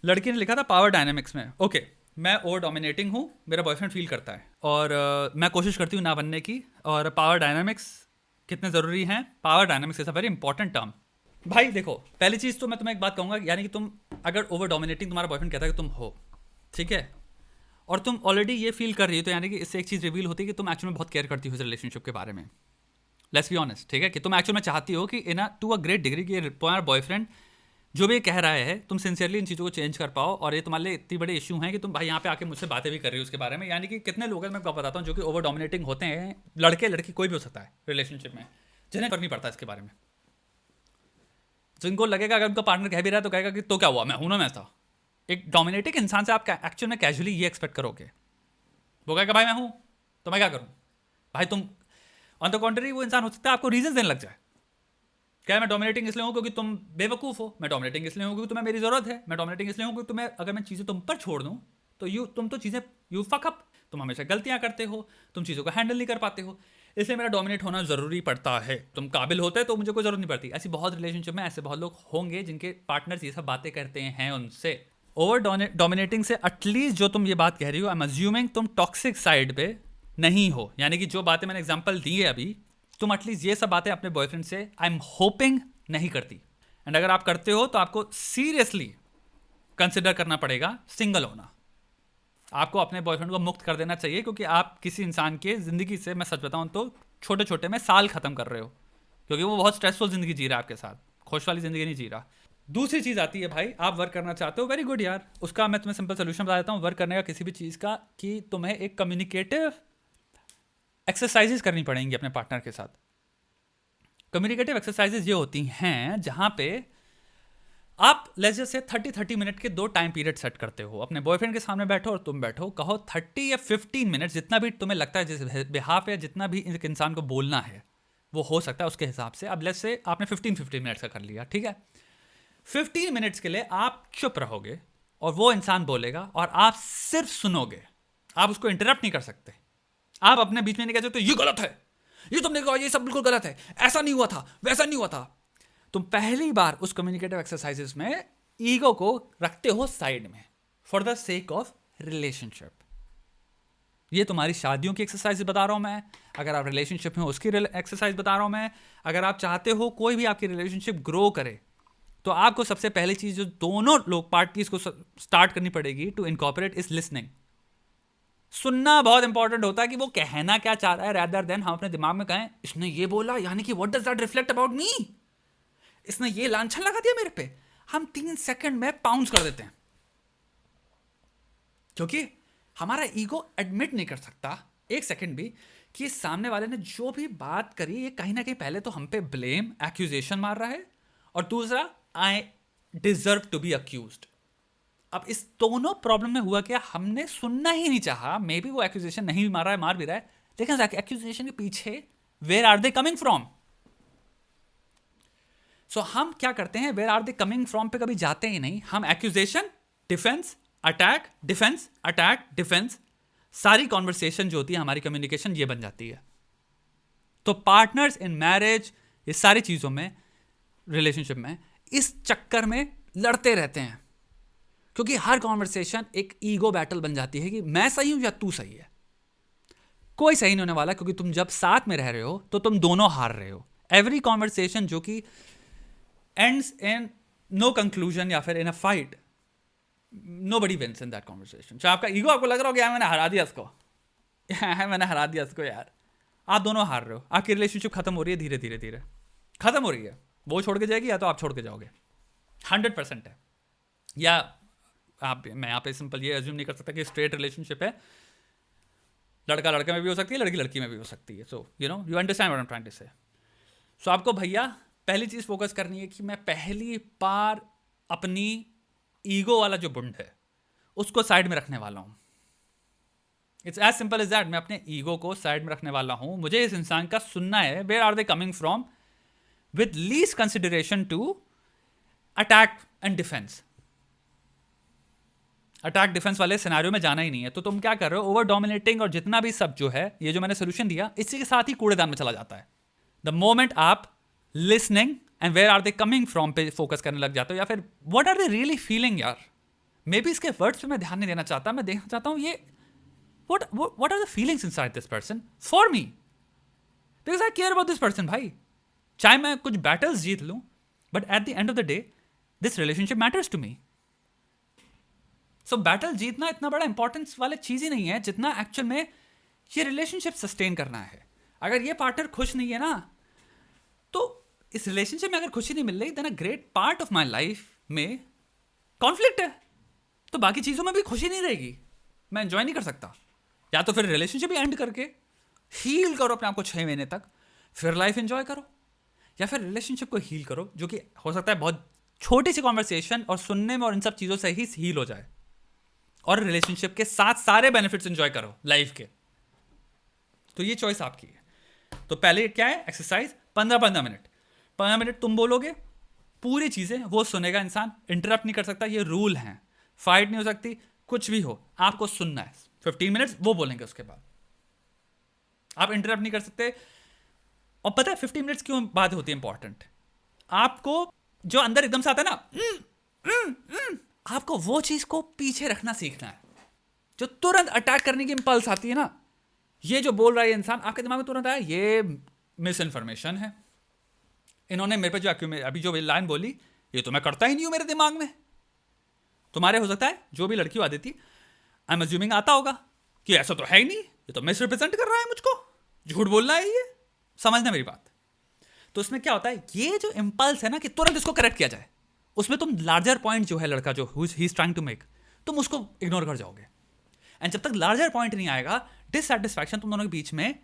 लड़की ने लिखा था पावर डायनामिक्स में, ओके मैं ओवर डोमिनेटिंग हूँ, मेरा बॉयफ्रेंड फील करता है और मैं कोशिश करती हूँ ना बनने की, और पावर डायनामिक्स कितने ज़रूरी हैं। Power dynamics is a very important term. भाई देखो, पहली चीज़ तो मैं तुम्हें एक बात कहूँगा, यानी कि तुम अगर ओवर डोमिनेटिंग तुम्हारा बॉयफ्रेंड कहता है कि तुम हो, ठीक है, और तुम ऑलरेडी ये फील कर रही हो, तो यानी कि इससे एक चीज़ रिवील होती है कि तुम एक्चुअल में बहुत केयर करती हो इस रिलेशनशिप के बारे में। लेट्स बी ऑनेस्ट, ठीक है, कि तुम एक्चुअल में चाहती हो कि इन अ टू अ ग्रेट डिग्री कि तुम्हारा बॉयफ्रेंड जो भी कह रहा है तुम सिंसियरली इन चीज़ों को चेंज कर पाओ, और ये तुम्हारे लिए इतनी बड़े इशू हैं कि तुम भाई यहाँ पे आके मुझसे बातें भी कर रही हो उसके बारे में। यानी कि कितने लोग हैं, मैं आपको बताता हूँ, जो कि ओवर डोमिनेटिंग होते हैं, लड़के लड़की कोई भी हो सकता है रिलेशनशिप में, जिन्हें फर्क नहीं पड़ता इसके बारे में। जिनको लगेगा अगर उनका पार्टनर कह भी रहा है तो कहेगा कि तो क्या हुआ, मैं हूं ना, मैं था। एक डोमिनेटिंग इंसान से आप एक्चुअल में कैजुअली ये एक्सपेक्ट करोगे, वो कहेगा भाई मैं हूं तो मैं क्या करूं। भाई तुम ऑन द कॉन्ट्री वो इंसान हो सकता है आपको रीजन देने लग जाए, क्या मैं डोमिनेटिंग इसलिए हूँ क्योंकि तुम बेवकूफ़ हो, मैं डोमिनेटिंग इसलिए हूँ क्योंकि तुम्हें मेरी ज़रूरत है, मैं डोमिनेटिंग इसलिए हूँ क्योंकि तुम्हें अगर मैं चीज़ें तुम पर छोड़ दूँ तो तुम तो चीज़ें यू फक अप, तुम हमेशा गलतियाँ करते हो, तुम चीज़ों को हैंडल नहीं कर पाते हो, इसलिए मेरा डोमिनेट होना ज़रूरी पड़ता है। तुम काबिल होते तो मुझे कोई ज़रूरत नहीं पड़ती। ऐसी बहुत रिलेशनशिप में ऐसे बहुत लोग होंगे जिनके पार्टनर्स ये सब बातें करते हैं उनसे। ओवर डोमिनेटिंग से एटलीस्ट जो तुम ये बात कह रही हो, आई एम अज्यूमिंग तुम टॉक्सिक साइड पे नहीं हो, यानी कि जो बातें मैंने एग्जांपल दी है अभी, तुम एटलीस्ट ये सब बातें अपने बॉयफ्रेंड से आई एम होपिंग नहीं करती। एंड अगर आप करते हो तो आपको सीरियसली कंसिडर करना पड़ेगा सिंगल होना। आपको अपने बॉयफ्रेंड को मुक्त कर देना चाहिए, क्योंकि आप किसी इंसान के ज़िंदगी से, मैं सच बताऊं तो, छोटे छोटे में साल ख़त्म कर रहे हो, क्योंकि वो बहुत स्ट्रेसफुल ज़िंदगी जी रहा है आपके साथ, खुश वाली ज़िंदगी नहीं जी रहा। दूसरी चीज़ आती है भाई, आप वर्क करना चाहते हो, वेरी गुड यार, उसका मैं तुम्हें सिंपल सोल्यूशन बता देता हूँ वर्क करने का किसी भी चीज़ का, कि तुम्हें एक कम्युनिकेटिव एक्सरसाइजेज करनी पड़ेंगी अपने पार्टनर के साथ। कम्युनिकेटिव एक्सरसाइजेज ये होती हैं जहाँ पे आप लेट्स से 30-30 मिनट के 2 टाइम पीरियड सेट करते हो, अपने बॉयफ्रेंड के सामने बैठो और तुम बैठो, कहो 30 या 15 मिनट, जितना भी तुम्हें लगता है जिस बिहाफ या जितना भी एक इंसान को बोलना है वो हो सकता है उसके हिसाब से। अब लेट्स से आपने 15-15 मिनट्स का कर लिया, ठीक है, 15 मिनट्स के लिए आप चुप रहोगे और वो इंसान बोलेगा और आप सिर्फ सुनोगे, आप उसको इंटरप्ट नहीं कर सकते, आप अपने बीच में नहीं कह सकते ये गलत है, ये तुमने कहा, ये सब बिल्कुल गलत है, ऐसा नहीं हुआ था, वैसा नहीं हुआ था। तुम पहली बार उस कम्युनिकेटिव एक्सरसाइजेस में ईगो को रखते हो साइड में for the sake of relationship. ये तुम्हारी शादियों की एक्सरसाइज बता रहा हूं मैं, अगर आप रिलेशनशिप में हो उसकी एक्सरसाइज बता रहा हूं मैं। अगर आप चाहते हो कोई भी आपकी रिलेशनशिप ग्रो करे, तो आपको सबसे पहली चीज जो दोनों लोग पार्टीज को स्टार्ट करनी पड़ेगी टू इनकॉर्पोरेट इज लिसनिंग। सुनना बहुत इंपॉर्टेंट होता है कि वो कहना क्या चाह रहा है, रैदर देन हम अपने दिमाग में कहें इसने ये बोला यानी कि what does that reflect about me, इसने ये लांछन लगा दिया मेरे पे। हम 3 सेकंड में पाउंस कर देते हैं, क्योंकि हमारा ईगो एडमिट नहीं कर सकता 1 सेकंड भी कि सामने वाले ने जो भी बात करी ये कहीं ना कहीं पहले तो हम पे ब्लेम एक्यूजेशन मार रहा है, और दूसरा I deserve to be accused. अब इस दोनों प्रॉब्लम में हुआ क्या, हमने सुनना ही नहीं चाहा, मे बी वो एक्यूजेशन नहीं मार रहा है, मार भी रहा है, लेकिन एक्यूजेशन के पीछे where are they coming from. So हम क्या करते हैं, where are they coming from पे कभी जाते ही नहीं, हम accusation, defence, attack, defence, attack, defence, सारी कॉन्वर्सेशन जो होती है हमारी कम्युनिकेशन ये बन जाती है। तो पार्टनर्स इन मैरिज, ये सारी चीज़ों में, रिलेशनशिप में, इस चक्कर में लड़ते रहते हैं, क्योंकि हर कॉन्वर्सेशन एक ईगो बैटल बन जाती है कि मैं सही हूं या तू सही है। कोई सही नहीं होने वाला, क्योंकि तुम जब साथ में रह रहे हो तो तुम दोनों हार रहे हो। एवरी कॉन्वर्सेशन जो कि एंड्स इन नो कंक्लूजन या फिर in a fight, nobody wins in that conversation. चाहे आपका ईगो आपको लग रहा हो कि यार मैंने हरा दिया इसको, मैंने हरा दिया इसको, यार आप दोनों हार रहे हो, आपकी रिलेशनशिप खत्म हो रही है, धीरे धीरे धीरे खत्म हो रही है। वो छोड़ के जाएगी या तो आप छोड़ के जाओगे, 100% है। या आप, मैं यहाँ पे सिंपल ये अज्यूम नहीं कर सकता कि स्ट्रेट रिलेशनशिप है, लड़का लड़के में भी हो सकती है, लड़की लड़की में भी हो सकती है। So you understand what I am trying to say. So आपको भैया पहली चीज़ फोकस करनी है कि मैं पहली बार अपनी ईगो वाला जो बुंड है उसको साइड में रखने वाला हूँ। It's as simple as that, मैं अपने ईगो को साइड में रखने वाला हूँ। मुझे इस इंसान का सुनना है, where are they coming from, with least consideration to attack and defence. Attack defence वाले सिनेरियो में जाना ही नहीं है। तो तुम क्या कर रहे हो, ओवर डोमिनेटिंग और जितना भी सब जो है, ये जो मैंने सोल्यूशन दिया, इसी के साथ ही कूड़ेदान में चला जाता है। द मोमेंट आप listening and where are they coming from पे फोकस करने लग जाते हो, या फिर what are they really feeling यार, मे बी इसके वर्ड्स पे मैं ध्यान नहीं देना चाहता, मैं देखना चाहता हूँ ये what are the feelings inside this person for me, because I care about this person भाई. चाहे मैं कुछ बैटल्स जीत लूँ, but at the end of the day this relationship matters to me. So battle जीतना इतना बड़ा इंपॉर्टेंस वाली चीज़ ही नहीं है जितना एक्चुअल में ये रिलेशनशिप सस्टेन करना है. अगर ये पार्टनर खुश नहीं है ना, तो इस रिलेशनशिप में अगर खुशी नहीं मिल रही, then a great part of my life में कॉन्फ्लिक्ट है. तो बाकी चीज़ों में भी खुशी नहीं रहेगी, मैं एंजॉय नहीं कर सकता. या तो फिर रिलेशनशिप ही एंड करके हील करो अपने आप को 6 महीने तक, फिर लाइफ एंजॉय करो. या फिर रिलेशनशिप को हील करो, जो कि हो सकता है बहुत छोटी सी कॉन्वर्सेशन और सुनने में और इन सब चीज़ों से ही हील हो जाए, और रिलेशनशिप के साथ सारे बेनिफिट्स एंजॉय करो लाइफ के. तो ये चॉइस आपकी है. तो पहले क्या है, एक्सरसाइज 15 मिनट. 15 मिनट तुम बोलोगे, पूरी चीज़ें वो सुनेगा इंसान, इंटरप्ट नहीं कर सकता, ये रूल हैं. फाइट नहीं हो सकती, कुछ भी हो, आपको सुनना है. 15 मिनट्स वो बोलेंगे, उसके बाद आप इंटरप्ट नहीं कर सकते. और पता है 15 मिनट्स क्यों बात होती है इंपॉर्टेंट? आपको जो अंदर एकदम से आता है ना, आपको वो चीज़ को पीछे रखना सीखना है. जो तुरंत अटैक करने की इंपल्स आती है ना, ये जो बोल रहा है इंसान, आपके दिमाग में तुरंत आया ये मिस इन्फॉर्मेशन है. इन्होंने मेरे पे जो अभी जो लाइन बोली, ये तो मैं करता ही नहीं हूँ मेरे दिमाग में. तुम्हारे हो सकता है जो भी लड़की हो आती, आई एम अज्यूमिंग आता होगा कि ऐसा तो है ही नहीं, ये तो मिस रिप्रेजेंट कर रहा है मुझको, झूठ बोलना है ये. समझना मेरी बात. तो उसमें क्या होता है, ये जो इंपल्स है ना कि तुरंत इसको करेक्ट किया जाए, उसमें तुम लार्जर पॉइंट जो है लड़का जो he is trying to make, तुम उसको इग्नोर कर जाओगे. एंड जब तक लार्जर पॉइंट नहीं आएगा, डिससैटिस्फैक्शन तुम दोनों के बीच में,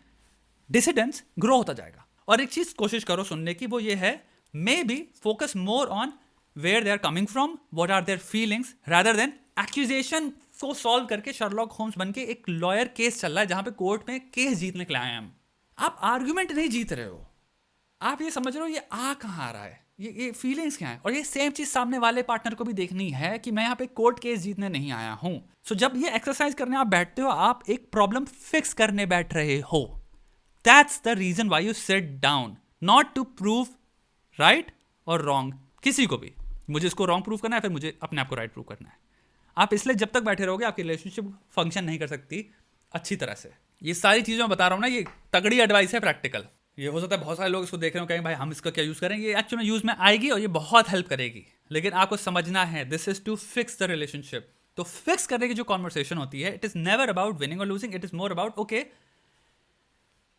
डिसिडेंस ग्रो होता जाएगा. और एक चीज कोशिश करो सुनने की, वो ये है, maybe focus more on where they are coming from, what are their feelings, rather than accusation को सॉल्व करके शर्लॉक होम्स बन के एक लॉयर केस चल रहा है जहां पे कोर्ट में केस जीतने के लिए आए हैं हम. आप आर्ग्यूमेंट नहीं जीत रहे हो, आप ये समझ रहे हो ये आ कहाँ आ रहा है, ये फीलिंग्स क्या है. और ये सेम चीज सामने वाले पार्टनर को भी देखनी है कि मैं यहाँ पे कोर्ट केस जीतने नहीं आया हूँ. सो जब ये एक्सरसाइज करने आप बैठते हो, आप एक प्रॉब्लम फिक्स करने बैठ रहे हो. That's the reason why you sit down, not to prove right और रॉन्ग किसी को भी. मुझे इसको रॉन्ग प्रूव करना है, फिर मुझे अपने आप को राइट प्रूव करना है. आप इसलिए जब तक बैठे रहोगे, आपकी रिलेशनशिप फंक्शन नहीं कर सकती अच्छी तरह से. ये सारी चीज़ें मैं बता रहा हूँ ना, ये तगड़ी एडवाइस है, प्रैक्टिकल. ये हो सकता है बहुत सारे लोग इसको देख रहे हो, कहें भाई हम इसका क्या यूज़ करेंगे. ये एक्चुअली यूज़ में आएगी और ये बहुत हेल्प करेगी, लेकिन आपको समझना है this is to fix the relationship. तो फिक्स करने की जो कॉन्वर्सेशन होती है, it is never about winning और losing. It is more about okay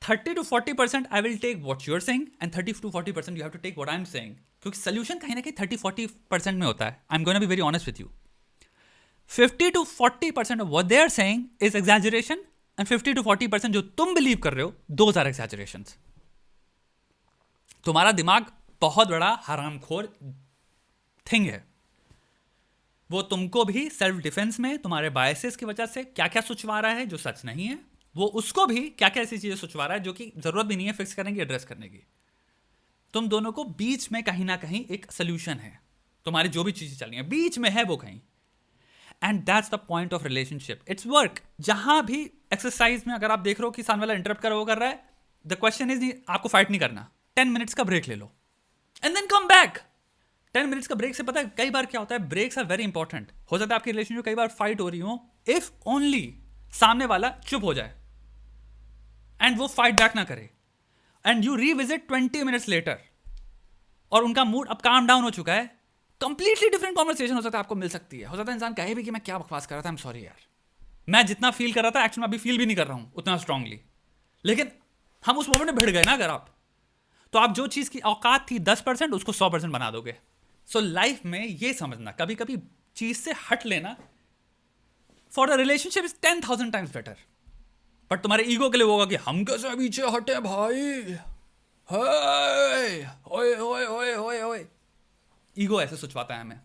30 to 40% I will take what you're saying and 30 to 40% you have to take what I am saying. क्योंकि solution कहीं ना कहीं 30-40% में होता है. I am going to be very honest with you. 50 to 40% of what they are saying is exaggeration, and 50 to 40% जो तुम believe कर रहे हो, those are exaggerations. तुम्हारा दिमाग बहुत बड़ा हरामखोर थिंग है. वो तुमको भी सेल्फ डिफेंस में तुम्हारे बायसेस की वजह से क्या क्या सोचवा रहा है जो सच नहीं है, वो उसको भी क्या क्या ऐसी चीजें सोचवा रहा है जो कि जरूरत भी नहीं है फिक्स करने की, एड्रेस करने की. तुम दोनों को बीच में कहीं ना कहीं एक सोल्यूशन है. तुम्हारी जो भी चीजें चल रही हैं बीच में है वो कहीं. And that's the point of relationship, it's work. जहां भी एक्सरसाइज में अगर आप देख रहे हो कि सामने वाला इंटरप्ट कर रहा है, द क्वेश्चन इज आपको फाइट नहीं करना, 10 मिनट्स का ब्रेक ले लो and then come back. 10 minutes का ब्रेक से पता है कई बार क्या होता है, ब्रेक्स आर वेरी इंपॉर्टेंट. हो सकता है आपकी रिलेशनशिप कई बार फाइट हो रही हो, इफ ओनली सामने वाला चुप हो जाए एंड वो फाइट बैक ना करे, and you revisit 20 minutes later और उनका मूड अब काम डाउन हो चुका है, कंप्लीटली डिफरेंट कॉन्वर्सेशन हो सकता है आपको मिल सकती है. हो सकता है इंसान कहे भी कि मैं क्या बकवास कर रहा था, आई एम सॉरी यार, मैं जितना फील कर रहा था एक्चुअली में अभी फील भी नहीं कर रहा हूं उतना स्ट्रांगली. लेकिन हम उस मोमेंट में भिड़ गए ना अगर आप, तो आप जो चीज़ की औकात थी 10% उसको 100% बना दोगे. सो लाइफ में ये समझना, कभी कभी चीज़ से हट लेना for the relationship is 10,000 times better. But तुम्हारे ईगो के लिए होगा कि हम कैसे पीछे हटे भाई, ओए ओए ओए ओए ओए. ईगो ऐसे सोचवाता है हमें.